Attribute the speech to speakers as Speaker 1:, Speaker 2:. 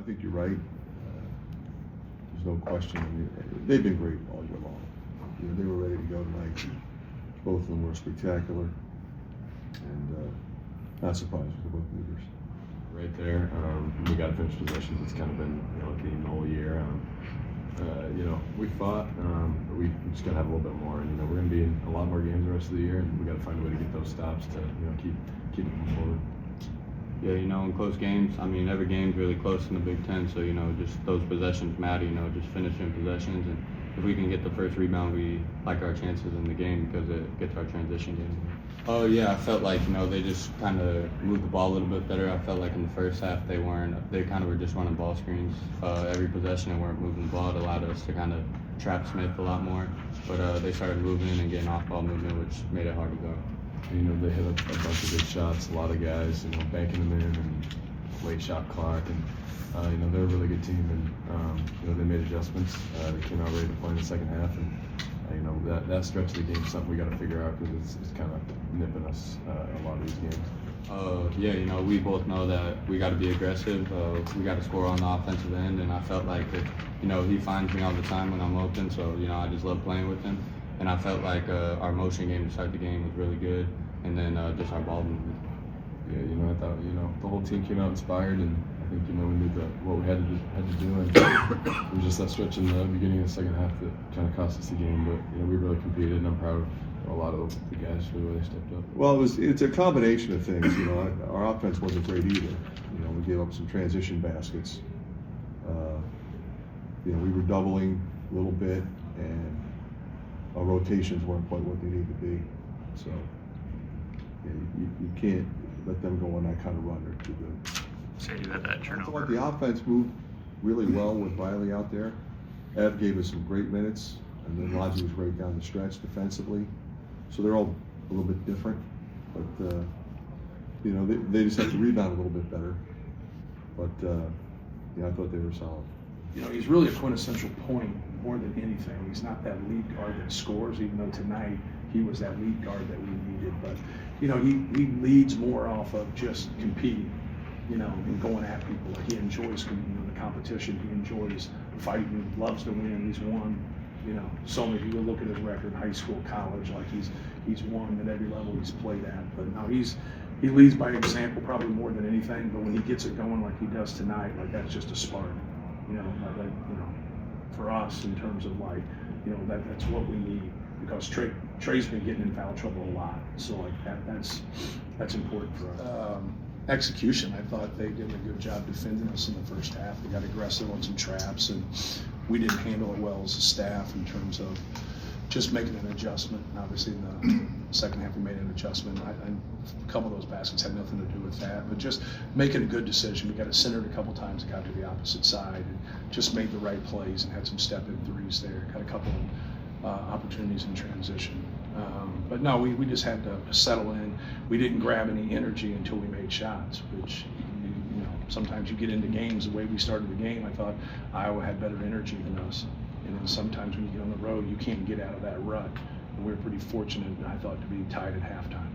Speaker 1: think you're right. There's no question. I mean, they've been great all year long. You know, they were ready to go tonight. Both of them were spectacular, and not surprised with the both leaders.
Speaker 2: Right there, we got to finish possessions. It's kind of been a theme the whole year. We fought, but we just got to have a little bit more. And we're going to be in a lot more games the rest of the year, and we got to find a way to get those stops to keep it moving forward.
Speaker 3: Yeah, in close games, I mean, every game's really close in the Big Ten, so, just those possessions matter, just finishing possessions. And if we can get the first rebound, we like our chances in the game because it gets our transition game. Oh, yeah, I felt like, they just kind of moved the ball a little bit better. I felt like in the first half they kind of were just running ball screens every possession and weren't moving the ball. It allowed us to kind of trap Smith a lot more. But they started moving and getting off-ball movement, which made it hard to go.
Speaker 2: They hit a bunch of good shots. A lot of guys, banking them in and late shot clock, and they're a really good team. And they made adjustments. They came out ready to play in the second half, and that stretch of the game is something we got to figure out because it's kind of nipping us a lot of these games.
Speaker 3: We both know that we got to be aggressive. We got to score on the offensive end, and I felt like he finds me all the time when I'm open. So I just love playing with him. And I felt like our motion game to start the game was really good, and then just our ball movement.
Speaker 2: Yeah, I thought the whole team came out inspired, and I think we knew what we had to do, and it was just that stretch in the beginning of the second half that kind of cost us the game. But we really competed, and I'm proud of a lot of the guys for the way they stepped up.
Speaker 1: Well, it's a combination of things. Our offense wasn't great either. We gave up some transition baskets. We were doubling a little bit, and our rotations weren't quite what they need to be. So you can't let them go on that kind of run. They're too good.
Speaker 4: So you had that
Speaker 1: I feel
Speaker 4: turnover.
Speaker 1: like the offense moved really well with Riley out there. Ev gave us some great minutes, and then Lodge was right down the stretch defensively. So they're all a little bit different, but they just have to rebound a little bit better. But I thought they were solid.
Speaker 5: He's really a quintessential point more than anything. He's not that lead guard that scores, even though tonight he was that lead guard that we needed. But, he leads more off of just competing, and going at people. He enjoys, the competition. He enjoys fighting, loves to win. He's won, so many people look at his record, high school, college, like he's won at every level he's played at. But no, he leads by example probably more than anything. But when he gets it going like he does tonight, like that's just a spark. For us in terms of that's what we need, because Trey's been getting in foul trouble a lot. So that's important for us. Execution, I thought they did a good job defending us in the first half. They got aggressive on some traps, and we didn't handle it well as a staff in terms of just making an adjustment. And obviously in the second half we made an adjustment. A couple of those baskets had nothing to do with that, but just making a good decision. We got it centered a couple times, got to the opposite side, and just made the right plays and had some step-in threes there. Got a couple of opportunities in transition. But no, we just had to settle in. We didn't grab any energy until we made shots, which sometimes you get into games. The way we started the game, I thought Iowa had better energy than us. And then sometimes when you get on the road, you can't get out of that rut. And we were pretty fortunate, I thought, to be tied at halftime.